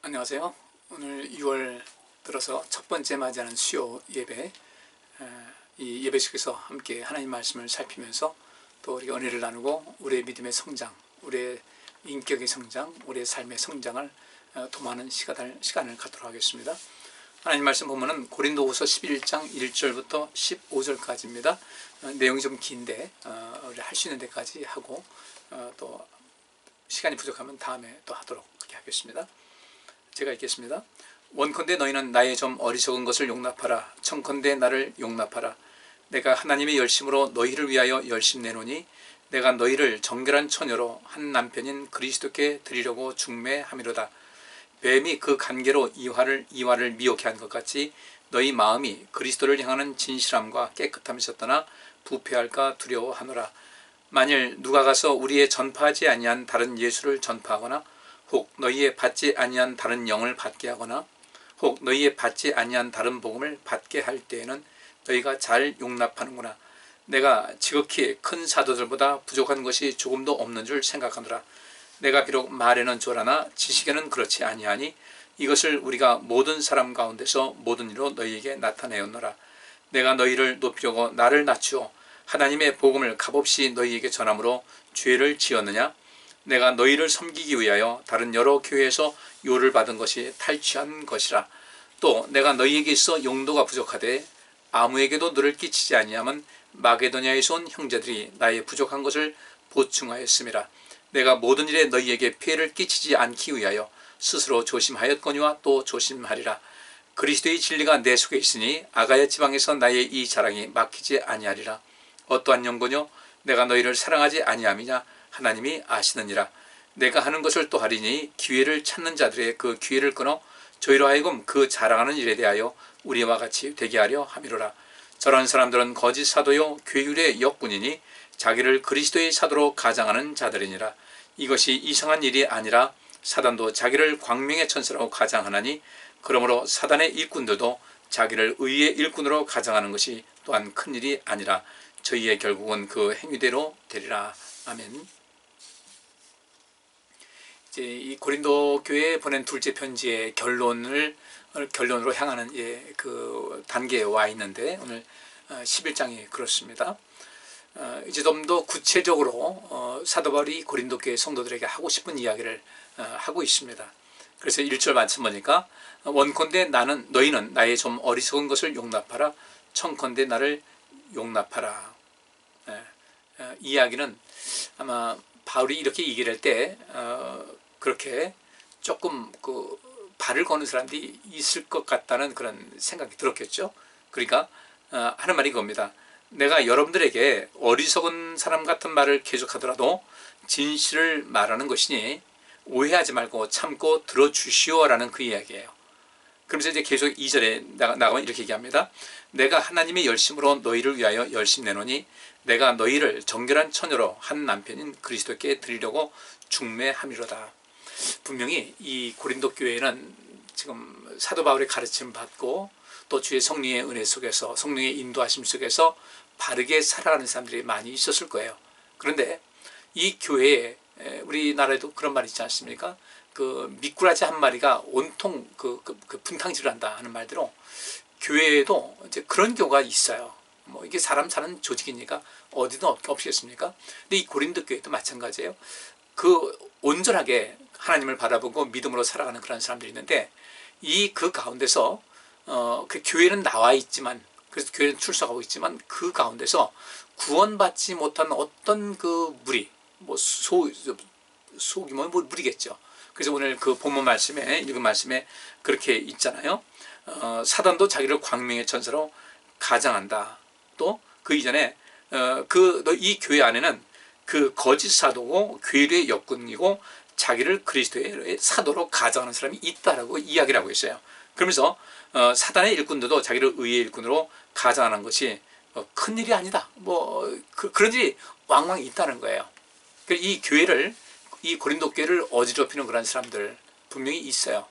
안녕하세요. 오늘 6월 들어서 첫 번째 맞이하는 수요 예배, 이 예배식에서 함께 하나님 말씀을 살피면서 또 우리가 은혜를 나누고 우리의 믿음의 성장, 우리의 인격의 성장, 우리의 삶의 성장을 도모하는 시간을 갖도록 하겠습니다. 하나님 말씀 보면은 고린도후서 11장 1절부터 15절까지입니다. 내용이 좀 긴데 우리 할 수 있는 데까지 하고 또 시간이 부족하면 다음에 또 하도록 그렇게 하겠습니다. 제가 읽겠습니다. 원컨대 너희는 나의 좀 어리석은 것을 용납하라. 청컨대 나를 용납하라. 내가 하나님의 열심으로 너희를 위하여 열심 내노니 내가 너희를 정결한 처녀로 한 남편인 그리스도께 드리려고 중매함이로다. 뱀이 그 간계로 이와를 미혹해 한 것 같이 너희 마음이 그리스도를 향하는 진실함과 깨끗함이 있었더나 부패할까 두려워하노라. 만일 누가 가서 우리의 전파하지 아니한 다른 예수를 전파하거나 혹 너희의 받지 아니한 다른 영을 받게 하거나 혹 너희의 받지 아니한 다른 복음을 받게 할 때에는 너희가 잘 용납하는구나. 내가 지극히 큰 사도들보다 부족한 것이 조금도 없는 줄 생각하노라. 내가 비록 말에는 조라나 지식에는 그렇지 아니하니 이것을 우리가 모든 사람 가운데서 모든 일로 너희에게 나타내었노라. 내가 너희를 높이려고 나를 낮추어 하나님의 복음을 값없이 너희에게 전함으로 죄를 지었느냐? 내가 너희를 섬기기 위하여 다른 여러 교회에서 요를 받은 것이 탈취한 것이라. 또 내가 너희에게 있어 용도가 부족하되 아무에게도 너를 끼치지 아니하면 마게도냐에서 온 형제들이 나의 부족한 것을 보충하였음이라. 내가 모든 일에 너희에게 피해를 끼치지 않기 위하여 스스로 조심하였거니와 또 조심하리라. 그리스도의 진리가 내 속에 있으니 아가야 지방에서 나의 이 자랑이 막히지 아니하리라. 어떠한 연고뇨? 내가 너희를 사랑하지 아니함이냐? 하나님이 아시느니라. 내가 하는 것을 또 하리니 기회를 찾는 자들의 그 기회를 끊어 저희로 하여금 그 자랑하는 일에 대하여 우리와 같이 되게 하려 함이로라. 저런 사람들은 거짓 사도요 괴율의 역군이니 자기를 그리스도의 사도로 가장하는 자들이니라. 이것이 이상한 일이 아니라 사단도 자기를 광명의 천사라고 가장하나니 그러므로 사단의 일꾼들도 자기를 의의 일꾼으로 가장하는 것이 또한 큰 일이 아니라 저희의 결국은 그 행위대로 되리라. 아멘. 이제 이 고린도 교회에 보낸 둘째 편지의 결론으로 향하는 그 단계에 와 있는데 오늘 11장이 그렇습니다. 이제 좀 더 구체적으로 사도 바울이 고린도 교회 성도들에게 하고 싶은 이야기를 하고 있습니다. 그래서 1절 말씀 보니까 원컨대 너희는 나의 좀 어리석은 것을 용납하라. 청컨대 나를 용납하라. 이 이야기는 아마 바울이 이렇게 얘기를 할 때 그렇게 조금 그 발을 거는 사람들이 있을 것 같다는 그런 생각이 들었겠죠. 그러니까 하는 말이 이겁니다. 내가 여러분들에게 어리석은 사람 같은 말을 계속하더라도 진실을 말하는 것이니 오해하지 말고 참고 들어주시오라는 그 이야기예요. 그러면서 이제 계속 2절에 나가면 이렇게 얘기합니다. 내가 하나님의 열심으로 너희를 위하여 열심 내노니 내가 너희를 정결한 처녀로 한 남편인 그리스도께 드리려고 중매함이로다. 분명히 이 고린도 교회는 지금 사도 바울의 가르침 받고 또 주의 성령의 은혜 속에서 성령의 인도하심 속에서 바르게 살아가는 사람들이 많이 있었을 거예요. 그런데 이 교회에 우리나라에도 그런 말이 있지 않습니까? 그 미꾸라지 한 마리가 온통 그 분탕질을 한다 하는 말대로 교회에도 이제 그런 경우가 있어요. 뭐 이게 사람 사는 조직이니까 어디든 없겠습니까? 근데 이 고린도 교회도 마찬가지예요. 그 온전하게 하나님을 바라보고 믿음으로 살아가는 그런 사람들이 있는데 그 가운데서 그 교회는 나와 있지만 그래서 교회는 출석하고 있지만 그 가운데서 구원받지 못한 어떤 그 무리 뭐 소규모 무리겠죠. 그래서 오늘 그 본문 말씀에 읽은 말씀에 그렇게 있잖아요. 사단도 자기를 광명의 천사로 가장한다. 또 그 이전에 이 교회 안에는 그 거짓 사도고 괴뢰의 역군이고 자기를 그리스도의 사도로 가장하는 사람이 있다라고 이야기를 하고 있어요. 그러면서 사단의 일꾼들도 자기를 의의 일꾼으로 가장하는 것이 큰 일이 아니다. 그런 일이 왕왕 있다는 거예요. 이 교회를 이 고린도 교회를 어지럽히는 그런 사람들 분명히 있어요.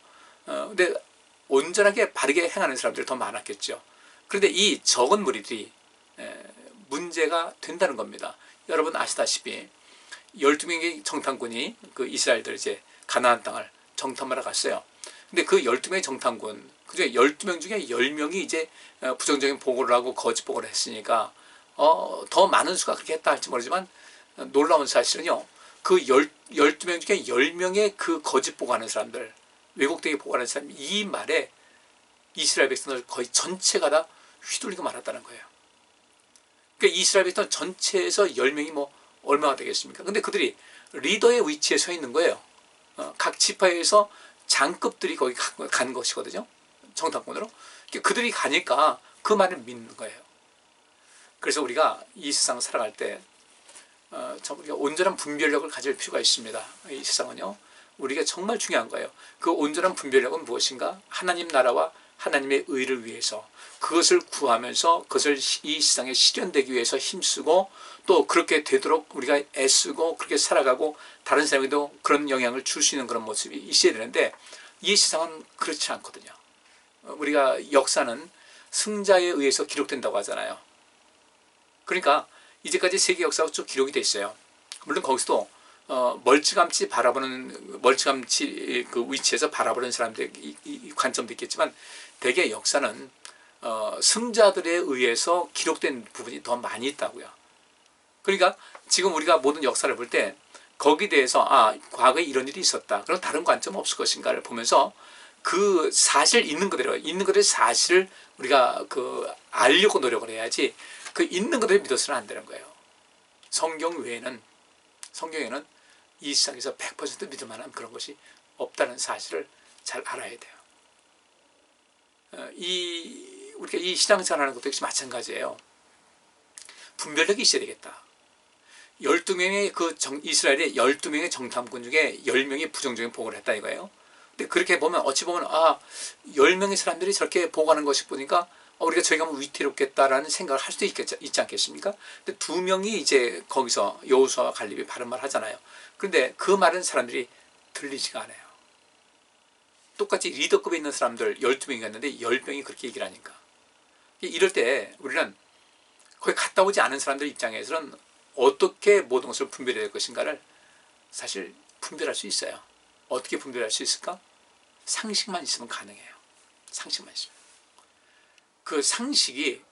근데 온전하게 바르게 행하는 사람들이 더 많았겠죠. 그런데 이 적은 무리들이 문제가 된다는 겁니다. 여러분 아시다시피 12명의 정탐꾼이 그 이스라엘들 이제 가나안 땅을 정탐하러 갔어요. 근데 그 12명의 정탐꾼, 그중에 12명 중에 10명이 이제 부정적인 보고를 하고 거짓 보고를 했으니까 더 많은 수가 그렇게 했다 할지 모르지만 놀라운 사실은요. 그 12명 중에 10명의 그 거짓 보고하는 사람들, 왜곡되게 보고하는 사람이 이 말에 이스라엘 백성들 거의 전체가 다 휘둘리고 말았다는 거예요. 그러니까 이스라엘 백성 전체에서 10명이 뭐 얼마나 되겠습니까? 근데 그들이 리더의 위치에 서 있는 거예요. 각 지파에서 장급들이 거기 간 것이거든요. 정탐꾼으로. 그들이 가니까 그 말을 믿는 거예요. 그래서 우리가 이 세상 살아갈 때 우리가 온전한 분별력을 가질 필요가 있습니다. 이 세상은요. 우리가 정말 중요한 거예요. 그 온전한 분별력은 무엇인가? 하나님 나라와 하나님의 의를 위해서 그것을 구하면서 그것을 이 세상에 실현되기 위해서 힘쓰고 또 그렇게 되도록 우리가 애쓰고 그렇게 살아가고 다른 사람에게도 그런 영향을 줄 수 있는 그런 모습이 있어야 되는데 이 세상은 그렇지 않거든요. 우리가 역사는 승자에 의해서 기록된다고 하잖아요. 그러니까 이제까지 세계 역사가 쭉 기록이 돼 있어요. 물론 거기서도 멀찌감치 그 위치에서 바라보는 사람들의 이 관점도 있겠지만 대개 역사는 승자들에 의해서 기록된 부분이 더 많이 있다고요. 그러니까 지금 우리가 모든 역사를 볼 때 거기에 대해서 과거에 이런 일이 있었다. 그럼 다른 관점은 없을 것인가를 보면서 그 사실 있는 그대로의 사실을 우리가 알려고 노력을 해야지 그 있는 그대로 믿어서는 안 되는 거예요. 성경에는 이 세상에서 100% 믿을 만한 그런 것이 없다는 사실을 잘 알아야 돼요. 우리가 이 신앙생활하는 것도 역시 마찬가지예요. 분별력이 있어야 되겠다. 12명의 이스라엘의 12명의 정탐꾼 중에 10명이 부정적인 보고를 했다 이거예요. 근데 그렇게 보면 어찌 보면 10명의 사람들이 저렇게 보고하는 것이 보니까 우리가 저희가 뭐 위태롭겠다라는 생각을 할 수도 있지 않겠습니까? 근데 2명이 이제 거기서 여호수아와 갈렙이 바른 말 하잖아요. 그런데 그 말은 사람들이 들리지가 않아요. 똑같이 리더급에 있는 사람들 12명이 갔는데 10명이 그렇게 얘기를 하니까. 이럴 때 우리는 거기 갔다 오지 않은 사람들 입장에서는 어떻게 모든 것을 분별해야 될 것인가를 사실 분별할 수 있어요. 어떻게 분별할 수 있을까? 상식만 있으면 가능해요. 상식만 있으면. 그 상식이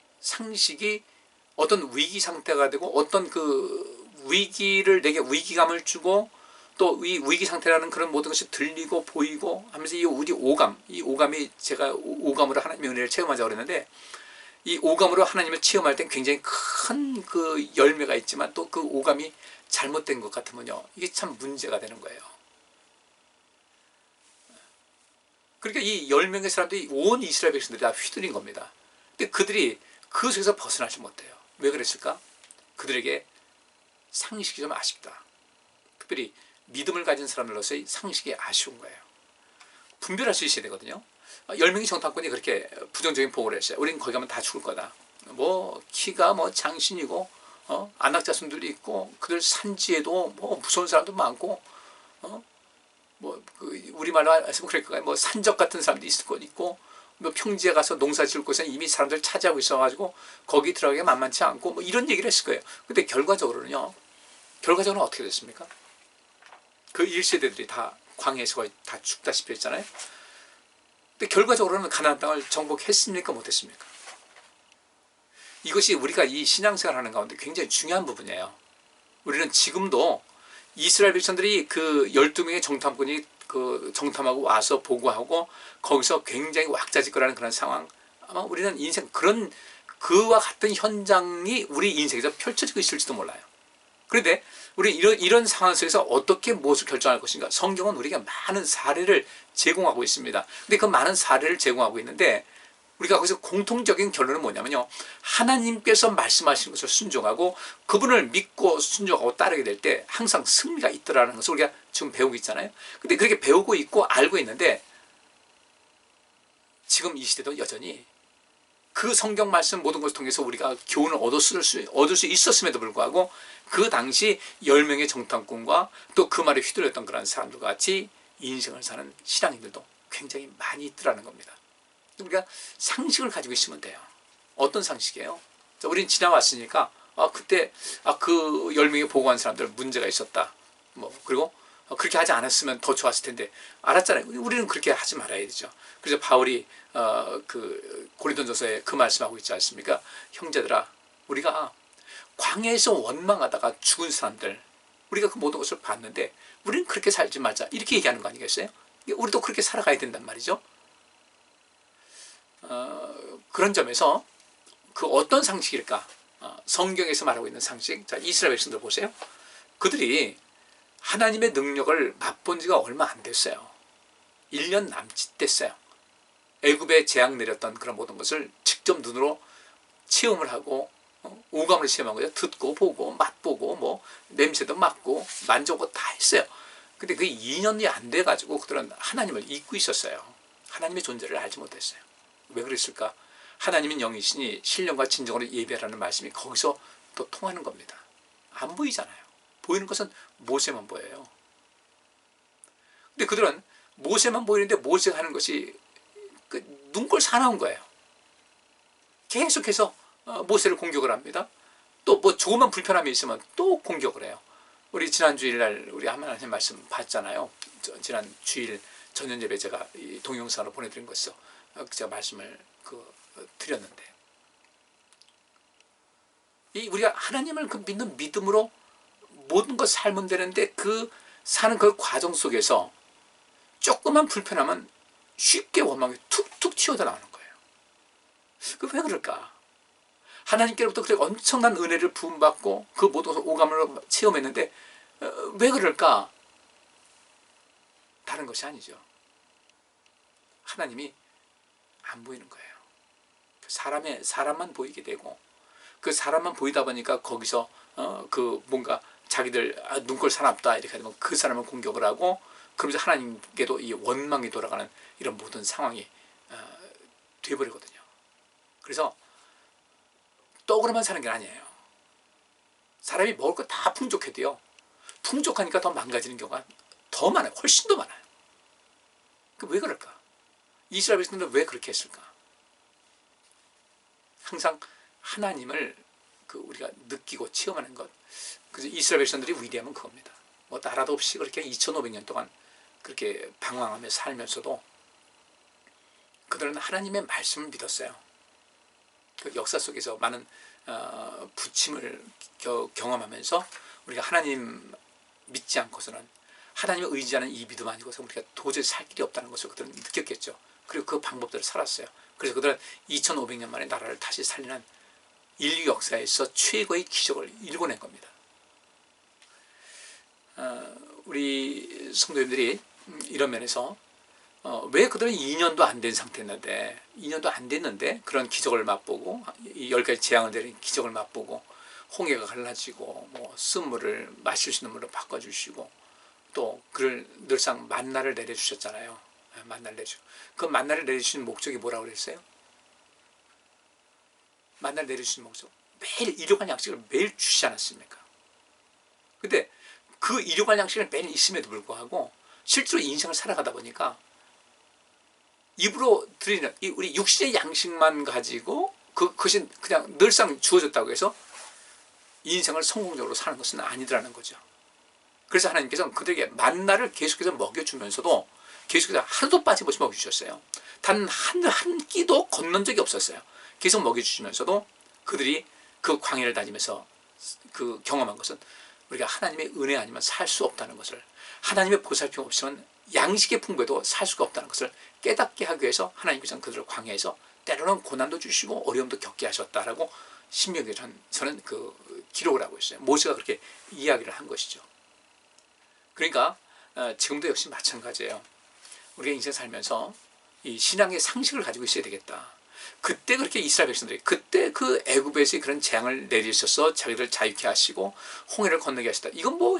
어떤 위기 상태가 되고 어떤 그 위기를 내게 위기감을 주고 또 이 위기 상태라는 그런 모든 것이 들리고 보이고 하면서 이 오감이 제가 오감으로 하나님의 은혜를 체험하자고 그랬는데 이 오감으로 하나님을 체험할 땐 굉장히 큰 그 열매가 있지만 또 그 오감이 잘못된 것 같으면요 이게 참 문제가 되는 거예요. 그러니까 이 10명의 사람들이 온 이스라엘 백성들이 다 휘둘린 겁니다. 근데 그들이 그 속에서 벗어나지 못해요. 왜 그랬을까? 그들에게 상식이 좀 아쉽다. 특별히 믿음을 가진 사람들로서의 상식이 아쉬운 거예요. 분별할 수 있어야 되거든요. 10명의 정탐꾼이 그렇게 부정적인 보고를 했어요. 우린 거기 가면 다 죽을 거다. 뭐 키가 뭐 장신이고 안락자손들이 있고 그들 산지에도 뭐 무서운 사람도 많고 우리말로 하시면 그럴까요? 뭐 산적 같은 사람도 있을 것 있고 뭐 평지에 가서 농사 지을 곳에 이미 사람들 차지하고 있어가지고 거기 들어가기가 만만치 않고 뭐 이런 얘기를 했을 거예요. 근데 결과적으로는 어떻게 됐습니까? 그 1세대들이 다 광야에서 거의 다 죽다시피 했잖아요. 근데 결과적으로는 가나안 땅을 정복했습니까? 못했습니까? 이것이 우리가 이 신앙생활 하는 가운데 굉장히 중요한 부분이에요. 우리는 지금도 이스라엘 백성들이 그 12명의 정탐꾼이 그 정탐하고 와서 보고하고 거기서 굉장히 왁자지껄하는 그런 상황, 아마 우리는 인생 그와 같은 현장이 우리 인생에서 펼쳐지고 있을지도 몰라요. 그런데 우리 이런 상황 속에서 어떻게 무엇을 결정할 것인가? 성경은 우리가 많은 사례를 제공하고 있습니다. 근데 그 많은 사례를 제공하고 있는데 우리가 거기서 공통적인 결론은 뭐냐면요. 하나님께서 말씀하시는 것을 순종하고 그분을 믿고 순종하고 따르게 될 때 항상 승리가 있더라는 것을 우리가 지금 배우고 있잖아요. 근데 그렇게 배우고 있고 알고 있는데 지금 이 시대도 여전히 그 성경 말씀 모든 것을 통해서 우리가 교훈을 얻을 수 있었음에도 불구하고 그 당시 10명의 정탐꾼과 또 그 말에 휘둘렸던 그런 사람들과 같이 인생을 사는 신앙인들도 굉장히 많이 있더라는 겁니다. 우리가 상식을 가지고 있으면 돼요. 어떤 상식이에요? 우린 지나왔으니까 그때 그 10명이 보고한 사람들 문제가 있었다. 그리고 그렇게 하지 않았으면 더 좋았을 텐데 알았잖아요. 우리는 그렇게 하지 말아야 되죠. 그래서 바울이 그 고린도전서에 그 말씀하고 있지 않습니까? 형제들아, 우리가 광야에서 원망하다가 죽은 사람들, 우리가 그 모든 것을 봤는데 우리는 그렇게 살지 말자, 이렇게 얘기하는 거 아니겠어요? 우리도 그렇게 살아가야 된단 말이죠. 그런 점에서 그 어떤 상식일까? 성경에서 말하고 있는 상식. 자, 이스라엘 백성들 보세요. 그들이 하나님의 능력을 맛본 지가 얼마 안 됐어요. 1년 남짓 됐어요. 애굽에 재앙 내렸던 그런 모든 것을 직접 눈으로 체험을 하고 오감을 체험한 거죠. 듣고 보고 맛보고 뭐 냄새도 맡고 만져보고 다 했어요. 근데 그게 2년이 안 돼가지고 그들은 하나님을 잊고 있었어요. 하나님의 존재를 알지 못했어요. 왜 그랬을까? 하나님은 영이시니 신령과 진정으로 예배하라는 말씀이 거기서 또 통하는 겁니다. 안 보이잖아요. 보이는 것은 모세만 보여요. 근데 그들은 모세만 보이는데 모세가 하는 것이 그 눈꼴 사나운 거예요. 계속해서 모세를 공격을 합니다. 또 뭐 조그만 불편함이 있으면 또 공격을 해요. 우리 지난 주일날 우리 하나님 말씀 봤잖아요. 지난 주일 전년 예배 제가 이 동영상으로 보내드린 것이죠. 제가 말씀을 드렸는데 우리가 하나님을 믿는 믿음으로 모든 것 살면 되는데 그 사는 그 과정 속에서 조그만 불편함은 쉽게 원망이 툭툭 튀어져 나오는 거예요. 그 왜 그럴까? 하나님께로부터 그렇게 엄청난 은혜를 부음받고 그 모든 오감을 체험했는데 왜 그럴까? 다른 것이 아니죠. 하나님이 안 보이는 거예요. 사람만 보이게 되고 그 사람만 보이다 보니까 거기서 그 뭔가 자기들 눈꼴 사납다 이렇게 되면 그 사람을 공격을 하고 그러면서 하나님께도 이 원망이 돌아가는 이런 모든 상황이 돼버리거든요. 그래서 떡으로만 사는 게 아니에요. 사람이 먹을 거 다 풍족해도요. 풍족하니까 더 망가지는 경우가 더 많아요. 훨씬 더 많아요. 왜 그럴까? 이스라엘 백성들은 왜 그렇게 했을까? 항상 하나님을 우리가 느끼고 체험하는 것. 그래서 이스라엘 백성들이 위대함은 그겁니다. 뭐 나라도 없이 그렇게 2500년 동안 그렇게 방황하며 살면서도 그들은 하나님의 말씀을 믿었어요. 그 역사 속에서 많은 부침을 경험하면서 우리가 하나님 믿지 않고서는 하나님을 의지하는 이 믿음 아니고서 우리가 도저히 살 길이 없다는 것을 그들은 느꼈겠죠. 그리고 그 방법대로 살았어요. 그래서 그들은 2500년 만에 나라를 다시 살리는 인류 역사에서 최고의 기적을 이루어낸 겁니다. 우리 성도님들이 이런 면에서 왜 그들은 2년도 안 된 상태였는데 2년도 안 됐는데 그런 기적을 맛보고 10가지 재앙을 내린 기적을 맛보고 홍해가 갈라지고 뭐 쓴물을 마실 수 있는 물로 바꿔주시고 또 그를 늘상 만나를 내려주셨잖아요. 만나를 내주고 그 만나를 내려주신 목적이 뭐라고 그랬어요? 만나를 내려주신 목적 매일 일용할 양식을 매일 주시지 않았습니까? 근데 그 일용할 양식을 매일 있음에도 불구하고 실제로 인생을 살아가다 보니까 입으로 드리는 우리 육신의 양식만 가지고 그것이 그냥 늘상 주어졌다고 해서 인생을 성공적으로 사는 것은 아니더라는 거죠. 그래서 하나님께서는 그들에게 만나를 계속해서 먹여주면서도 계속해서 하루도 빠짐없이 먹여주셨어요. 단 한 끼도 건넌 적이 없었어요. 계속 먹여주시면서도 그들이 그 광야를 다니면서 그 경험한 것은 우리가 하나님의 은혜 아니면 살 수 없다는 것을, 하나님의 보살핌 없이는 양식의 풍부에도 살 수가 없다는 것을 깨닫게 하기 위해서 하나님께서는 그들을 광야에서 때로는 고난도 주시고 어려움도 겪게 하셨다라고 신명기서는 기록을 하고 있어요. 모세가 그렇게 이야기를 한 것이죠. 그러니까 지금도 역시 마찬가지예요. 우리가 인생 살면서 이 신앙의 상식을 가지고 있어야 되겠다. 그때 그렇게 이스라엘 백성들이 그때 그 애굽에서 그런 재앙을 내리셔서 자기들 자유케 하시고 홍해를 건너게 하셨다. 이건 뭐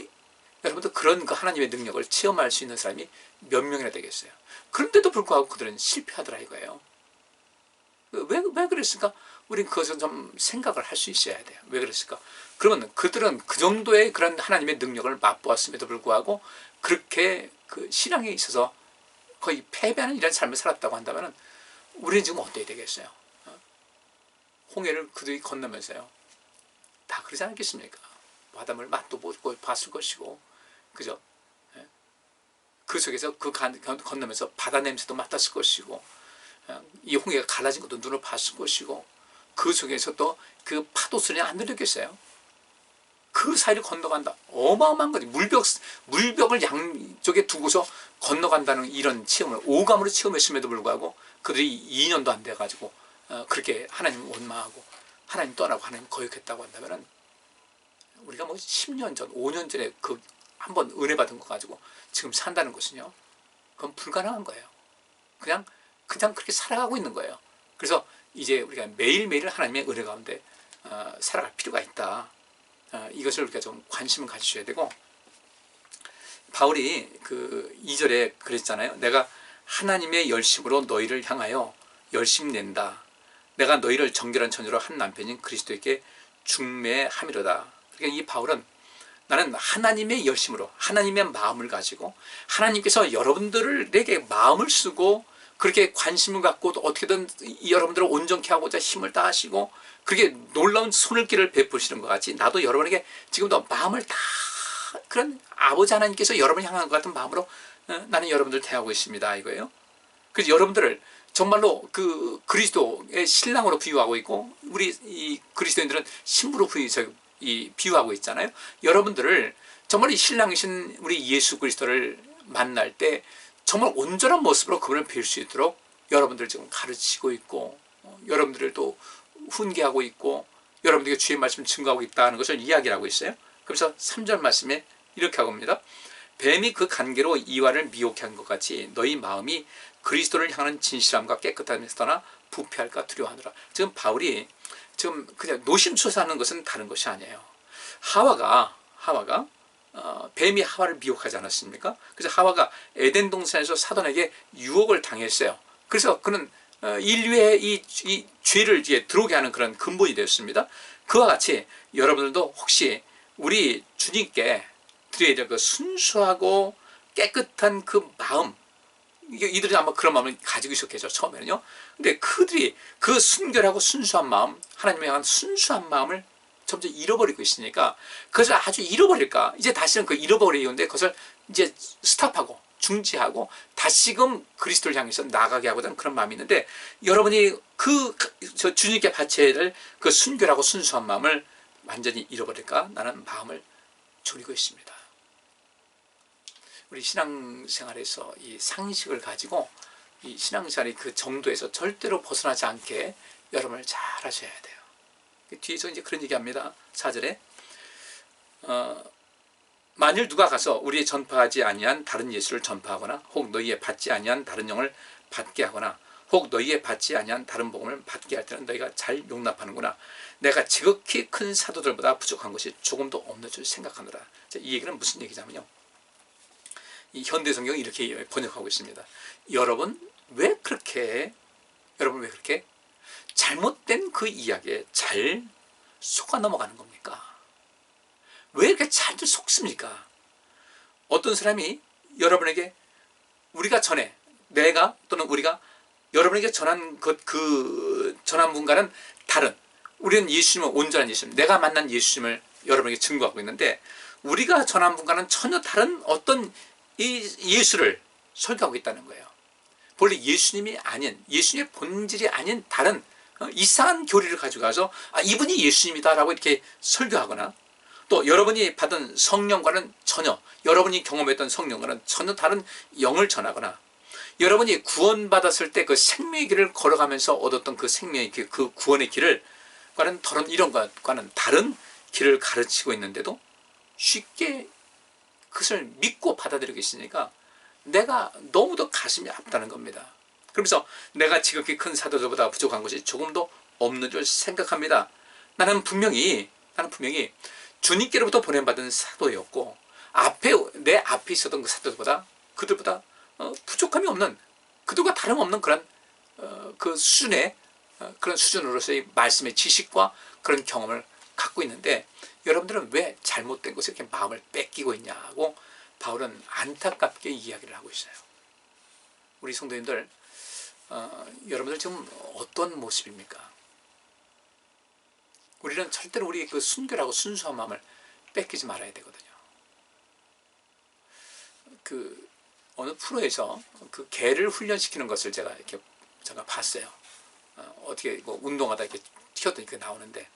여러분들 그런 그 하나님의 능력을 체험할 수 있는 사람이 몇 명이나 되겠어요. 그런데도 불구하고 그들은 실패하더라 이거예요. 왜 그랬을까? 우린 그것을 좀 생각을 할 수 있어야 돼요. 왜 그랬을까? 그러면 그들은 그 정도의 그런 하나님의 능력을 맛보았음에도 불구하고 그렇게 그 신앙에 있어서 거의 패배하는 이런 삶을 살았다고 한다면 우리는 지금 어떻게 되겠어요? 홍해를 그들이 건너면서요. 다 그러지 않겠습니까? 바닷물 맛도 보고 봤을 것이고, 그죠? 그 속에서 건너면서 바다 냄새도 맡았을 것이고, 이 홍해가 갈라진 것도 눈을 봤을 것이고, 그 속에서 또 그 파도 소리는 안 들렸겠어요? 그 사이를 건너간다. 어마어마한 거지. 물벽을 양쪽에 두고서 건너간다는 이런 체험을 오감으로 체험했음에도 불구하고 그들이 2년도 안 돼가지고 그렇게 하나님 원망하고 하나님 떠나고 하나님 거역했다고 한다면은, 우리가 뭐 10년 전, 5년 전에 그 한번 은혜 받은 거 가지고 지금 산다는 것은요, 그건 불가능한 거예요. 그냥 그렇게 살아가고 있는 거예요. 그래서 이제 우리가 매일매일 하나님의 은혜 가운데 살아갈 필요가 있다. 이것을 우리가 좀 관심을 가지셔야 되고, 바울이 그 2절에 그랬잖아요. 내가 하나님의 열심으로 너희를 향하여 열심 낸다. 내가 너희를 정결한 처녀로 한 남편인 그리스도에게 중매함이로다. 그러니까 이 바울은, 나는 하나님의 열심으로 하나님의 마음을 가지고 하나님께서 여러분들에게 마음을 쓰고 그렇게 관심을 갖고 또 어떻게든 여러분들을 온전케 하고자 힘을 다하시고 그렇게 놀라운 손길을 베푸시는 것 같이, 나도 여러분에게 지금도 마음을 다, 그런 아버지 하나님께서 여러분을 향한 것 같은 마음으로 나는 여러분들을 대하고 있습니다, 이거예요. 그래서 여러분들을 정말로 그 그리스도의 신랑으로 비유하고 있고, 우리 이 그리스도인들은 신부로 비유하고 있잖아요. 여러분들을 정말 이 신랑이신 우리 예수 그리스도를 만날 때 정말 온전한 모습으로 그분을 뵐 수 있도록 여러분들 지금 가르치고 있고, 여러분들을 또 훈계하고 있고, 여러분들에게 주의 말씀을 증거하고 있다는 것을 이야기를 하고 있어요. 그래서 3절 말씀에 이렇게 하고 있습니다. 뱀이 그 간계로 이와를 미혹해 한 것 같이 너희 마음이 그리스도를 향하는 진실함과 깨끗함에서 떠나 부패할까 두려워하노라. 지금 바울이 지금 그냥 노심초사하는 것은 다른 것이 아니에요. 하와가 뱀이 하와를 미혹하지 않았습니까? 그래서 하와가 에덴 동산에서 사단에게 유혹을 당했어요. 그래서 그는 인류의 이 죄를 이제 들어오게 하는 그런 근본이 되었습니다. 그와 같이 여러분들도 혹시 우리 주님께 드려야 될 그 순수하고 깨끗한 그 마음, 이들이 아마 그런 마음을 가지고 있었겠죠, 처음에는요. 근데 그들이 그 순결하고 순수한 마음, 하나님에 향한 순수한 마음을 점점 잃어버리고 있으니까, 그것을 아주 잃어버릴까, 이제 다시는 그 잃어버리는데 그것을 이제 스탑하고 중지하고 다시금 그리스도를 향해서 나가게 하고자 그런 마음이 있는데, 여러분이 저 주님께 바쳐야 될 그 순결하고 순수한 마음을 완전히 잃어버릴까, 나는 마음을 졸이고 있습니다. 우리 신앙생활에서 이 상식을 가지고 이 신앙생활의 그 정도에서 절대로 벗어나지 않게 여러분을 잘 하셔야 돼요. 뒤에서 이제 그런 얘기합니다. 4절에 만일 누가 가서 우리의 전파하지 아니한 다른 예수를 전파하거나 혹 너희의 받지 아니한 다른 영을 받게 하거나 혹 너희의 받지 아니한 다른 복음을 받게 할 때는 너희가 잘 용납하는구나. 내가 지극히 큰 사도들보다 부족한 것이 조금도 없는 줄 생각하노라. 이 얘기는 무슨 얘기냐면요, 이 현대 성경이 이렇게 번역하고 있습니다. 여러분 왜 그렇게 잘못된 그 이야기에 잘 속아 넘어가는 겁니까? 왜 이렇게 잘들 속습니까? 어떤 사람이 여러분에게 내가 또는 우리가 여러분에게 전한 전한 분과는 다른, 우리는 예수님은 온전한 예수님, 내가 만난 예수님을 여러분에게 증거하고 있는데, 우리가 전한 분과는 전혀 다른 어떤 이 예수를 설교하고 있다는 거예요. 본래 예수님이 아닌, 예수님의 본질이 아닌 다른 이상한 교리를 가져가서 이분이 예수님이다라고 이렇게 설교하거나, 또 여러분이 받은 성령과는 전혀, 여러분이 경험했던 성령과는 전혀 다른 영을 전하거나, 여러분이 구원받았을 때 그 생명의 길을 걸어가면서 얻었던 그 생명의 길, 그 구원의 길을 이런 것과는 다른 길을 가르치고 있는데도 쉽게 그것을 믿고 받아들이고 있으니까 내가 너무도 가슴이 아프다는 겁니다. 그러면서 내가 지극히 큰 사도들보다 부족한 것이 조금도 없는 줄 생각합니다. 나는 분명히 주님께로부터 보냄받은 사도였고, 내 앞에 있었던 그 사도들보다 그들보다 부족함이 없는, 그들과 다름없는 그런 그 수준의 그런 수준으로서의 말씀의 지식과 그런 경험을 갖고 있는데, 여러분들은 왜 잘못된 것에 이렇게 마음을 뺏기고 있냐고 바울은 안타깝게 이야기를 하고 있어요. 우리 성도님들, 여러분들 지금 어떤 모습입니까? 우리는 절대로 우리의 그 순결하고 순수한 마음을 뺏기지 말아야 되거든요. 어느 프로에서 그 개를 훈련시키는 것을 제가 이렇게 제가 봤어요. 어떻게 뭐 운동하다 이렇게 튀었더니 그 나오는데,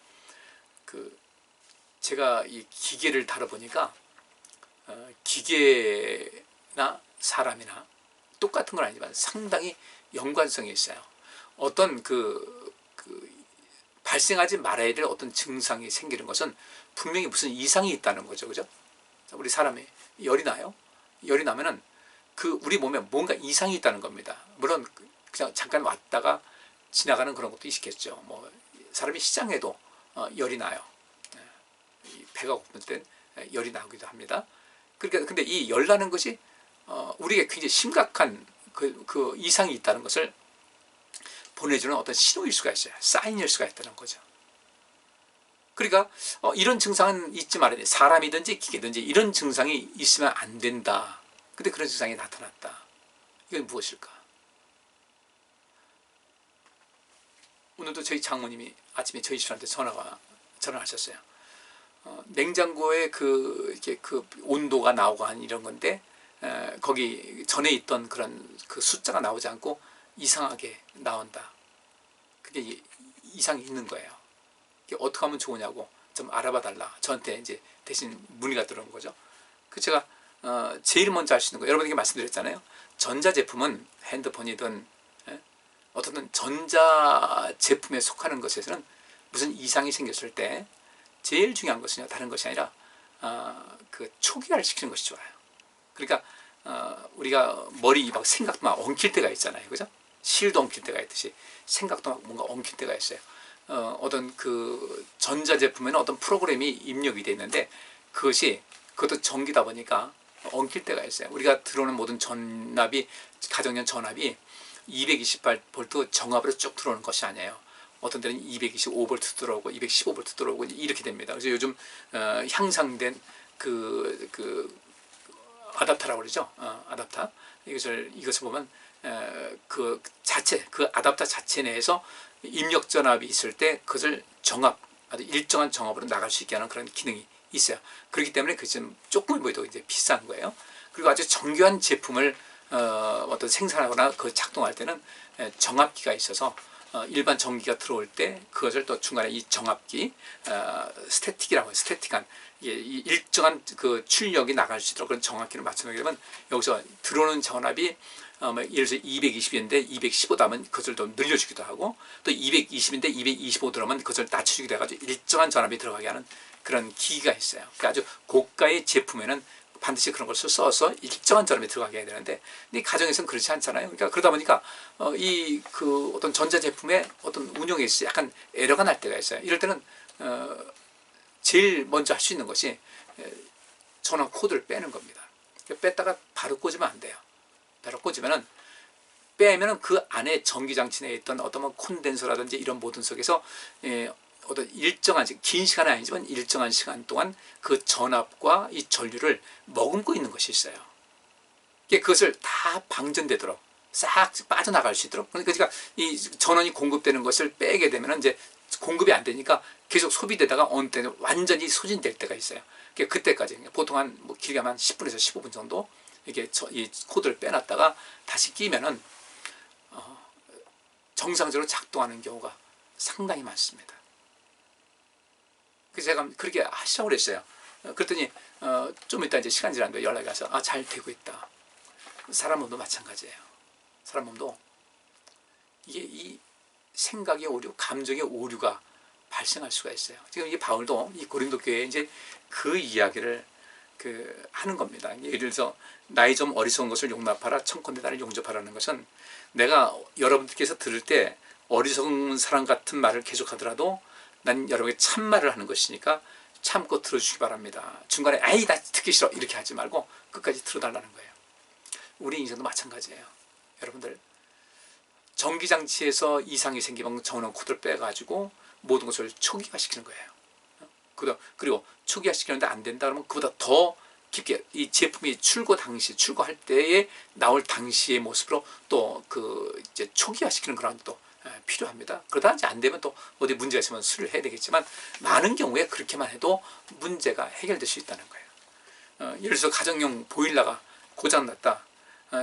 그 제가 이 기계를 다뤄보니까 기계나 사람이나 똑같은 건 아니지만 상당히 연관성이 있어요. 어떤 그 발생하지 말아야 될 어떤 증상이 생기는 것은 분명히 무슨 이상이 있다는 거죠. 그죠? 우리 사람이 열이 나요. 열이 나면은 우리 몸에 뭔가 이상이 있다는 겁니다. 물론 그냥 잠깐 왔다가 지나가는 그런 것도 있겠죠. 뭐 사람이 시장에도 열이 나요. 배가 고플 땐 열이 나기도 합니다. 그러니까 근데 이 열 나는 것이 우리에게 굉장히 심각한 그 이상이 있다는 것을 보내주는 어떤 신호일 수가 있어요. 사인일 수가 있다는 거죠. 그러니까 이런 증상은 잊지 말아야 돼. 사람이든지 기계든지 이런 증상이 있으면 안 된다. 근데 그런 증상이 나타났다. 이건 무엇일까? 오늘도 저희 장모님이 아침에 저희 집한테 전화를 하셨어요. 냉장고에 이렇게 온도가 나오고 한 이런 건데, 거기 전에 있던 그런 그 숫자가 나오지 않고 이상하게 나온다. 그게 이상이 있는 거예요. 어떻게 하면 좋으냐고 좀 알아봐 달라. 저한테 이제 대신 문의가 들어온 거죠. 그 제가 제일 먼저 할 수 있는 거, 여러분에게 말씀드렸잖아요. 전자제품은 핸드폰이든 어떤 전자제품에 속하는 것에서는 무슨 이상이 생겼을 때 제일 중요한 것은 다른 것이 아니라 초기화를 시키는 것이 좋아요. 그러니까 우리가 머리 막 생각도 막 엉킬 때가 있잖아요. 그죠? 실도 엉킬 때가 있듯이 생각도 막 뭔가 엉킬 때가 있어요. 어떤 그 전자제품에는 어떤 프로그램이 입력이 되어 있는데 그것도 전기다 보니까 엉킬 때가 있어요. 우리가 들어오는 모든 가정용 전압이 220V 정압으로 쭉 들어오는 것이 아니에요. 어떤 데는 225V 들어오고 215V 들어오고 이렇게 됩니다. 그래서 요즘 향상된 아답터라고 그러죠. 아답터. 이것을 보면 그 아답터 자체 내에서 입력 전압이 있을 때 그것을 아주 일정한 정압으로 나갈 수 있게 하는 그런 기능이 있어요. 그렇기 때문에 좀 조금을 보여도 이제 비싼 거예요. 그리고 아주 정교한 제품을 어떤 생산하거나 작동할 때는 정압기가 있어서 일반 전기가 들어올 때 그것을 또 중간에 이 정압기 스태틱이라고 해요. 스태틱한 이 일정한 그 출력이 나갈 수 있도록 그런 정압기를 맞춰놓게 되면 여기서 들어오는 전압이 예를 들어서 220인데 215 나면 그것을 더 늘려주기도 하고, 또 220인데 225 들어오면 그것을 낮춰주기도 해가지고 일정한 전압이 들어가게 하는 그런 기기가 있어요. 그러니까 아주 고가의 제품에는 반드시 그런 것을 써서 일정한 전압이 들어가게 해야 되는데, 이 가정에서는 그렇지 않잖아요. 그러니까 그러다 보니까 어떤 전자제품의 어떤 운용에 있어서 약간 에러가 날 때가 있어요. 이럴 때는 제일 먼저 할 수 있는 것이 전원 코드를 빼는 겁니다. 뺐다가 바로 꽂으면 안 돼요. 바로 꽂으면은 빼면은 그 안에 전기장치 내에 있던 어떤 콘덴서라든지 이런 모든 속에서 어떤 일정한 긴 시간은 아니지만 일정한 시간 동안 그 전압과 이 전류를 머금고 있는 것이 있어요. 그것을 다 방전되도록 싹 빠져나갈 수 있도록, 그러니까 이 전원이 공급되는 것을 빼게 되면 이제 공급이 안 되니까 계속 소비되다가 어느 때는 완전히 소진될 때가 있어요. 그때까지 보통 길게 하면 10분에서 15분 정도 이렇게 이 코드를 빼놨다가 다시 끼면은 정상적으로 작동하는 경우가 상당히 많습니다. 그래서 제가 그렇게 하시라고 그랬어요. 그랬더니 좀 이따 이제 시간 지났는데 연락이 와서 잘 되고 있다. 사람 몸도 마찬가지예요. 사람 몸도 이게 이 생각의 오류, 감정의 오류가 발생할 수가 있어요. 지금 이 바울도 이 고린도 교회에 이제 그 이야기를 하는 겁니다. 예를 들어서 나이 좀 어리석은 것을 용납하라, 청컨대 나를 용접하라는 것은, 내가 여러분들께서 들을 때 어리석은 사람 같은 말을 계속하더라도 난 여러분에게 참말을 하는 것이니까 참고 들어주시기 바랍니다. 중간에 아이 나 듣기 싫어 이렇게 하지 말고 끝까지 들어달라는 거예요. 우리 인생도 마찬가지예요. 여러분들 전기장치에서 이상이 생기면 전원 코드를 빼가지고 모든 것을 초기화시키는 거예요. 그리고 초기화시키는데 안 된다 그러면 그보다 더 깊게 이 제품이 출고할 때에 나올 당시의 모습으로 또 이제 초기화시키는 그런 것도 필요합니다. 그러다 이제 안 되면 또 어디 문제가 있으면 수리를 해야 되겠지만, 많은 경우에 그렇게만 해도 문제가 해결될 수 있다는 거예요. 예를 들어서 가정용 보일러가 고장났다.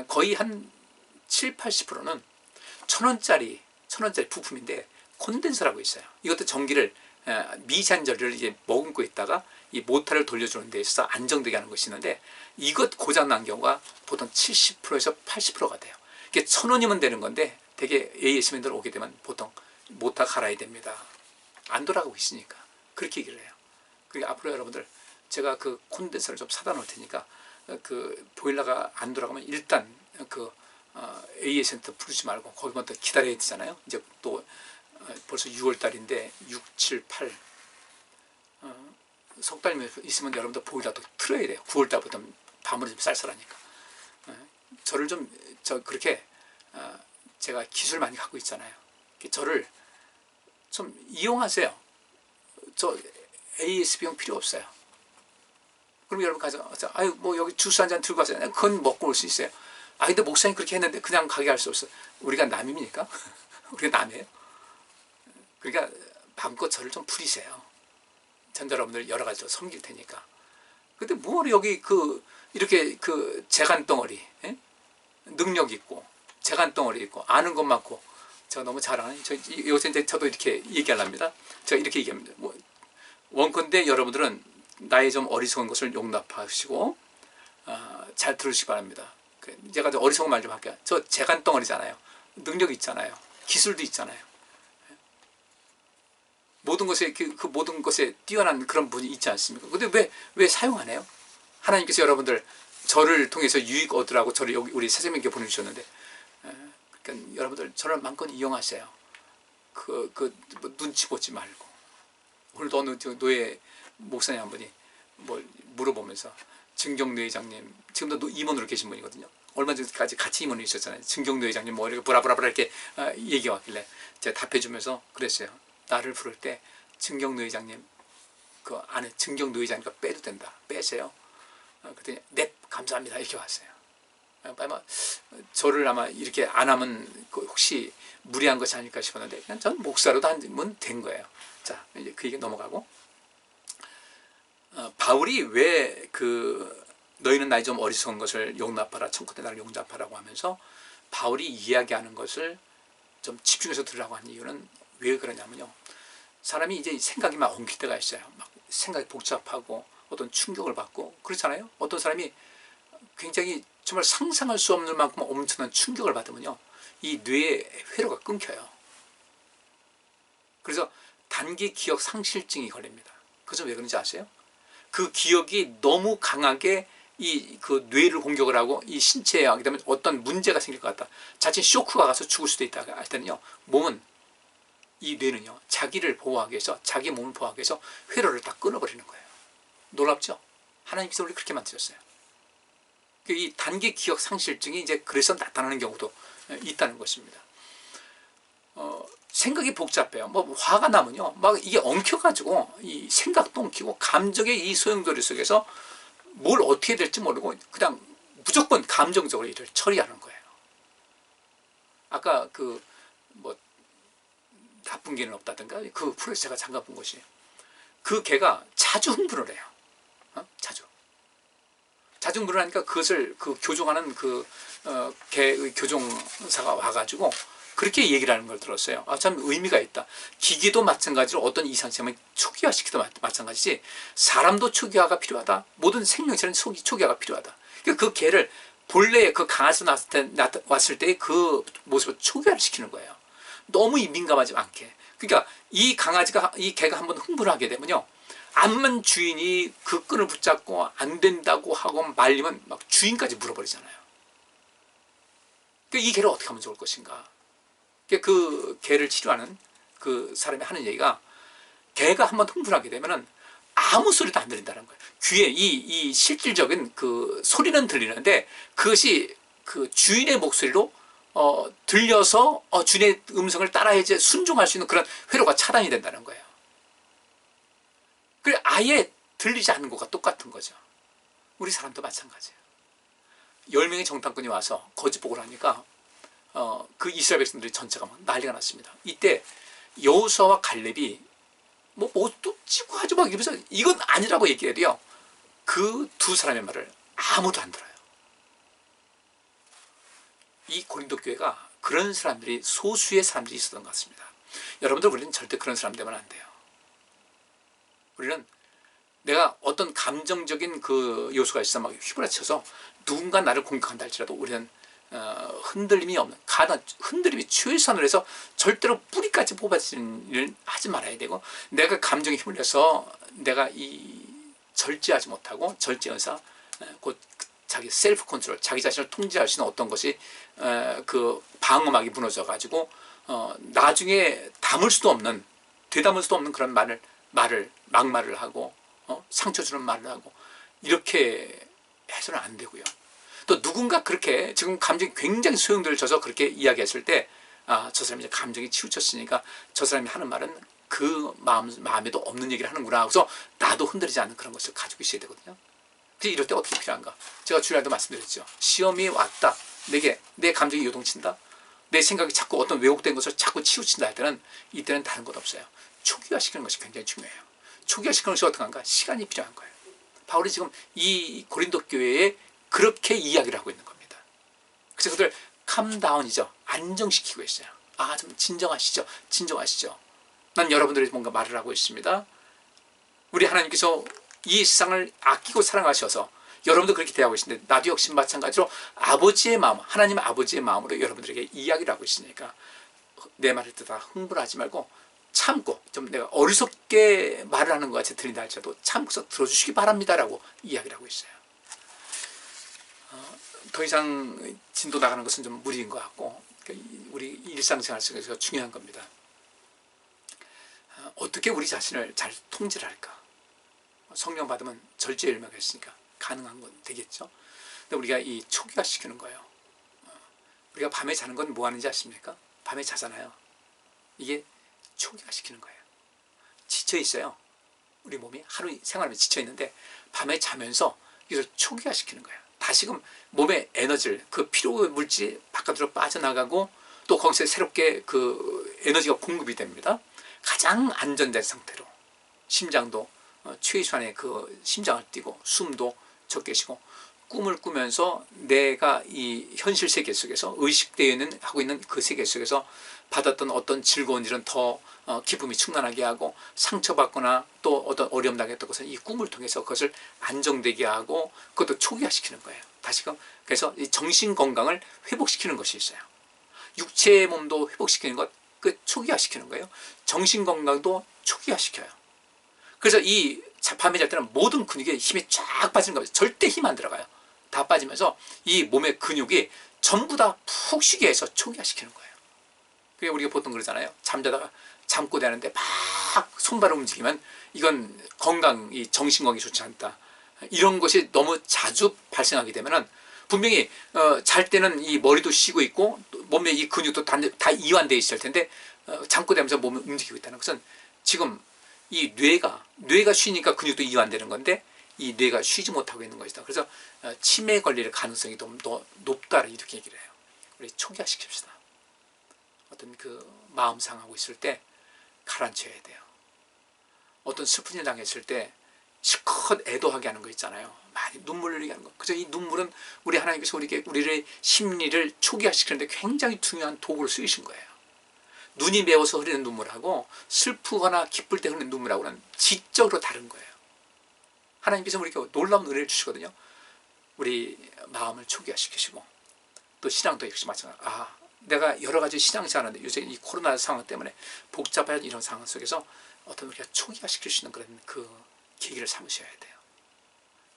거의 한 7, 80%는 1,000원짜리 부품인데 콘덴서라고 있어요. 이것도 전기를 미세한전류를 이제 머금고 있다가 이 모터를 돌려주는 데 있어서 안정되게 하는 것이 있는데 이것 고장난 경우가 보통 70%에서 80%가 돼요. 이게 1,000원이면 되는 건데 되게 AS맨들 오게 되면 보통 모터 갈아야 됩니다. 안 돌아가고 있으니까 그렇게 얘기를 해요. 그러니까 앞으로 여러분들 제가 그 콘덴서를 좀 사다 놓을 테니까 그 보일러가 안 돌아가면 일단 그 AS센터 부르지 말고 거기만 더 기다려야 되잖아요. 이제 또 벌써 6월달인데 6, 7, 8 석 달이면 있으면 여러분들 보일러도 틀어야 돼요. 9월달부터 밤으로 좀 쌀쌀하니까. 저를 좀 그렇게 제가 기술 많이 갖고 있잖아요. 저를 좀 이용하세요. 저 AS 비용 필요 없어요. 그럼 여러분 가서 아유 뭐 여기 주스 한 잔 들고 가세요. 그건 먹고 올 수 있어요. 아 근데 목사님 그렇게 했는데 그냥 가게 할 수 없어. 우리가 남입니까? 우리가 남이에요. 그러니까 마음껏 저를 좀 부리세요. 전 여러분들 여러 가지로 섬길 테니까. 근데 뭘 여기 이렇게 재간 덩어리, 예? 능력 있고 재간 덩어리 있고 아는 것 많고 제가 너무 잘하는 요새 이제 저도 이렇게 얘기하랍니다. 제가 이렇게 얘기합니다. 뭐 원컨대 여러분들은 나의 좀 어리석은 것을 용납하시고 잘 들으시기 바랍니다. 제가 어리석은 말 좀 할게요. 저 재간 덩어리잖아요. 능력 있잖아요. 기술도 있잖아요. 모든 것에 그 모든 것에 뛰어난 그런 분이 있지 않습니까? 근데 왜 사용 안 해요? 하나님께서 여러분들 저를 통해서 유익 얻으라고 저를 여기 우리 새생명교회 보내주셨는데, 그러니까 여러분들 저를 마음껏 이용하세요. 뭐 눈치 보지 말고. 오늘도 어느 노예 목사님 한 분이 뭘 물어보면서 증경노 회장님 지금도 임원으로 계신 분이거든요. 얼마 전까지 같이 임원으로 있었잖아요. 증경노 회장님 뭐 이렇게 브라브라브라 이렇게 얘기해 왔길래 제가 답해주면서 그랬어요. 나를 부를 때 증경노 회장님 그 안에 증경노 회장님과 빼도 된다. 빼세요. 그랬더니 네 감사합니다 이렇게 왔어요. 아마 저를 아마 이렇게 안 하면 혹시 무리한 것이 아닐까 싶었는데 그냥 전 목사로도 하면 된 거예요. 자 이제 그 얘기 넘어가고 바울이 왜 너희는 나이 좀 어리석은 것을 용납하라 청컨대 나를 용납하라고 하면서 바울이 이야기하는 것을 좀 집중해서 들으라고 하는 이유는 왜 그러냐면요. 사람이 이제 생각이 막 엉킬 때가 있어요. 막 생각이 복잡하고 어떤 충격을 받고 그렇잖아요. 어떤 사람이 굉장히 정말 상상할 수 없는 만큼 엄청난 충격을 받으면요. 이 뇌의 회로가 끊겨요. 그래서 단기 기억 상실증이 걸립니다. 그래서 왜 그런지 아세요? 그 기억이 너무 강하게 그 뇌를 공격을 하고 이 신체에 하게 되면 어떤 문제가 생길 것 같다. 자칫 쇼크가 가서 죽을 수도 있다 할 때는요. 몸은 이 뇌는요. 자기를 보호하기 위해서 자기 몸을 보호하기 위해서 회로를 다 끊어버리는 거예요. 놀랍죠? 하나님께서 우리 그렇게 만드셨어요. 이 단기 기억 상실증이 이제 그래서 나타나는 경우도 있다는 것입니다. 생각이 복잡해요. 뭐 화가 나면요, 막 이게 엉켜가지고 이 생각도 엉키고 감정의 이 소용돌이 속에서 뭘 어떻게 될지 모르고 그냥 무조건 감정적으로 일을 처리하는 거예요. 아까 뭐 나쁜 개는 없다든가 그 프로에서 제가 잠깐 본 것이 그 개가 자주 흥분을 해요. 자주 흥분을 하니까 그것을 교정하는 개의 교정사가 와가지고 그렇게 얘기를 하는 걸 들었어요. 참 의미가 있다. 기기도 마찬가지로 어떤 이상성을 초기화시키도 마찬가지지 사람도 초기화가 필요하다. 모든 생명체는 초기화가 필요하다. 그 개를 본래 그 강아지 왔을 때 그 모습을 초기화를 시키는 거예요. 너무 민감하지 않게. 그러니까 이 개가 한번 흥분을 하게 되면요. 암만 주인이 그 끈을 붙잡고 안 된다고 하고 말리면 막 주인까지 물어버리잖아요. 그러니까 이 개를 어떻게 하면 좋을 것인가. 그 개를 치료하는 그 사람이 하는 얘기가 개가 한번 흥분하게 되면은 아무 소리도 안 들린다는 거예요. 귀에 이 실질적인 그 소리는 들리는데 그것이 그 주인의 목소리로 들려서 주인의 음성을 따라야지 순종할 수 있는 그런 회로가 차단이 된다는 거예요. 그래 아예 들리지 않는 것과 똑같은 거죠. 우리 사람도 마찬가지예요. 10명의 정탐꾼이 와서 거짓복을 하니까 그 이스라엘 백성들이 전체가 막 난리가 났습니다. 이때 여호수아와 갈렙이 또 찍고 하지 막 이러면서 이건 아니라고 얘기해도요. 그 두 사람의 말을 아무도 안 들어요. 이 고린도 교회가 그런 사람들이 소수의 사람들이 있었던 것 같습니다. 여러분들 우리는 절대 그런 사람 되면 안 돼요. 우리는 내가 어떤 감정적인 그 요소가 있어 막 휘몰아쳐서 누군가 나를 공격한다 할지라도 우리는 흔들림이 없는, 흔들림이 최소한으로 해서 절대로 뿌리까지 뽑아지는 일을 하지 말아야 되고, 내가 감정에 힘을 내서 내가 절제하지 못하고 절제의사, 곧 자기 셀프 컨트롤, 자기 자신을 통제할 수 있는 어떤 것이 그 방어막이 무너져 가지고 나중에 되담을 수도 없는 그런 막말을 하고 상처 주는 말을 하고 이렇게 해서는 안 되고요. 또 누군가 그렇게 지금 감정이 굉장히 소용돌이쳐서 그렇게 이야기했을 때 저 사람이 이제 감정이 치우쳤으니까 저 사람이 하는 말은 그 마음에도 없는 얘기를 하는구나. 그래서 나도 흔들리지 않는 그런 것을 가지고 있어야 되거든요. 그래서 이럴 때 어떻게 필요한가? 제가 주일날도 말씀드렸죠. 시험이 왔다. 내게 내 감정이 요동친다. 내 생각이 자꾸 어떤 왜곡된 것을 자꾸 치우친다 할 때는 이때는 다른 것 없어요. 초기화시키는 것이 굉장히 중요해요. 초기화시키는 것이 어떻게 한가? 시간이 필요한 거예요. 바울이 지금 이 고린도 교회에 그렇게 이야기를 하고 있는 겁니다. 그래서 그들 캄다운이죠. 안정시키고 있어요. 좀 진정하시죠. 진정하시죠. 난 여러분들이 뭔가 말을 하고 있습니다. 우리 하나님께서 이 세상을 아끼고 사랑하셔서 여러분도 그렇게 대하고 계신데 나도 역시 마찬가지로 아버지의 마음, 하나님 아버지의 마음으로 여러분들에게 이야기를 하고 있으니까 내 말을 듣다가 흥분하지 말고 참고, 좀 내가 어리석게 말을 하는 것 같이 들린다 할지라도 참고서 들어주시기 바랍니다라고 이야기를 하고 있어요. 더 이상 진도 나가는 것은 좀 무리인 것 같고, 우리 일상생활 속에서 중요한 겁니다. 어떻게 우리 자신을 잘 통제를 할까? 성령 받으면 절제 열매가 있으니까 가능한 건 되겠죠. 근데 우리가 이 초기화시키는 거예요. 우리가 밤에 자는 건 뭐 하는지 아십니까? 밤에 자잖아요. 이게 초기화시키는 거예요. 지쳐 있어요. 우리 몸이 하루 생활하면서 지쳐 있는데 밤에 자면서 이걸 초기화시키는 거예요. 다시금 몸의 에너지를, 그 피로 물질이 바깥으로 빠져나가고 또 거기서 새롭게 그 에너지가 공급이 됩니다. 가장 안전된 상태로 심장도 최소한의 그 심장을 뛰고 숨도 적게 쉬고 꿈을 꾸면서 내가 이 현실 세계 속에서 의식되어 하고 있는 그 세계 속에서 받았던 어떤 즐거운 일은 더 기쁨이 충만하게 하고, 상처받거나 또 어떤 어려움 당했던 것은 이 꿈을 통해서 그것을 안정되게 하고 그것도 초기화시키는 거예요. 다시금 그래서 이 정신 건강을 회복시키는 것이 있어요. 육체의 몸도 회복시키는 것, 그 초기화시키는 거예요. 정신 건강도 초기화시켜요. 그래서 이 밤에 잘 때는 모든 근육에 힘이 쫙 빠지는 겁니다. 절대 힘 안 들어가요. 다 빠지면서 이 몸의 근육이 전부 다 푹 쉬게 해서 초기화시키는 거예요. 그게 우리가 보통 그러잖아요. 잠자다가 잠꼬 대는데 막 손발을 움직이면 이건 이 정신 건강이 좋지 않다. 이런 것이 너무 자주 발생하게 되면은 분명히 잘 때는 이 머리도 쉬고 있고 몸에 이 근육도 다 이완되어 있을 텐데 잠꼬 대면서 몸을 움직이고 있다는 것은 지금 이 뇌가 쉬니까 근육도 이완되는 건데 이 뇌가 쉬지 못하고 있는 것이다. 그래서 치매 걸릴 가능성이 좀 더 높다라 이렇게 얘기를 해요. 우리 초기화시킵시다. 어떤 그 마음 상하고 있을 때 가라앉혀야 돼요. 어떤 슬픈 일 당했을 때 실컷 애도하게 하는 거 있잖아요. 많이 눈물 흘리게 하는 거. 그래서 이 눈물은 우리 하나님께서 우리의 심리를 초기화시키는데 굉장히 중요한 도구를 쓰이신 거예요. 눈이 매워서 흐르는 눈물하고 슬프거나 기쁠 때 흐르는 눈물하고는 질적으로 다른 거예요. 하나님께서 우리에게 놀라운 은혜를 주시거든요. 우리 마음을 초기화시키시고 또 신앙도 역시 마찬가지로 내가 여러 가지 신앙생활하는데 요새 이 코로나 상황 때문에 복잡한 이런 상황 속에서 어떤 우리가 초기화시킬 수 있는 그런 그 계기를 삼으셔야 돼요.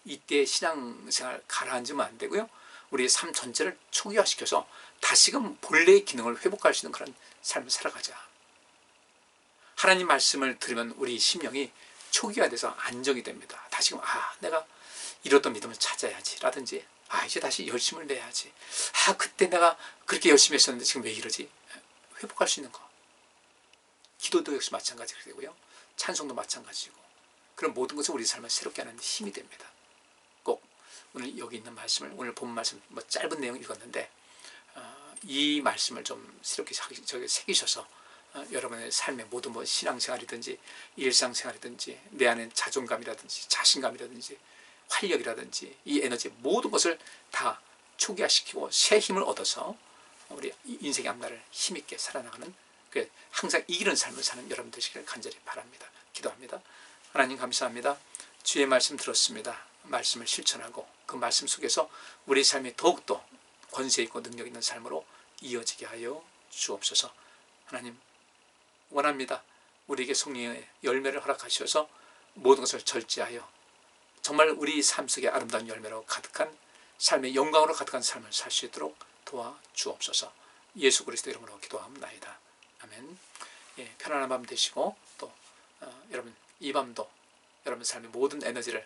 이때 신앙생활 가라앉으면 안 되고요. 우리의 삶 전체를 초기화시켜서 다시금 본래의 기능을 회복할 수 있는 그런 삶을 살아가자. 하나님 말씀을 들으면 우리 심령이 초기화돼서 안정이 됩니다. 다시금 내가 잃었던 믿음을 찾아야지 라든지 이제 다시 열심을 내야지. 그때 내가 그렇게 열심히 했었는데 지금 왜 이러지? 회복할 수 있는 거. 기도도 역시 마찬가지가 되고요. 찬송도 마찬가지고. 그런 모든 것을 우리 삶을 새롭게 하는 힘이 됩니다. 꼭 오늘 여기 있는 말씀을, 오늘 본 말씀 짧은 내용 읽었는데 이 말씀을 좀 새롭게 새기셔서 여러분의 삶의 모든 신앙생활이든지 일상생활이든지 내 안에 자존감이라든지 자신감이라든지 활력이라든지 이 에너지 모든 것을 다 초기화시키고 새 힘을 얻어서 우리 인생의 앞날을 힘있게 살아나가는, 항상 이기는 삶을 사는 여러분 되시길 간절히 바랍니다. 기도합니다. 하나님 감사합니다. 주의 말씀 들었습니다. 말씀을 실천하고 그 말씀 속에서 우리 삶이 더욱더 권세 있고 능력 있는 삶으로 이어지게 하여 주옵소서. 하나님 원합니다. 우리에게 성령의 열매를 허락하셔서 모든 것을 절제하여 정말 우리 삶 속에 아름다운 열매로 가득한 삶의 영광으로 가득한 삶을 살 수 있도록 도와주옵소서. 예수 그리스도 이름으로 기도합나이다. 아멘. 편안한 밤 되시고 또 여러분 이 밤도 여러분 삶의 모든 에너지를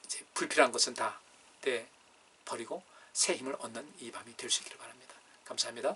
이제 불필요한 것은 다 내버리고 새 힘을 얻는 이 밤이 될 수 있기를 바랍니다. 감사합니다.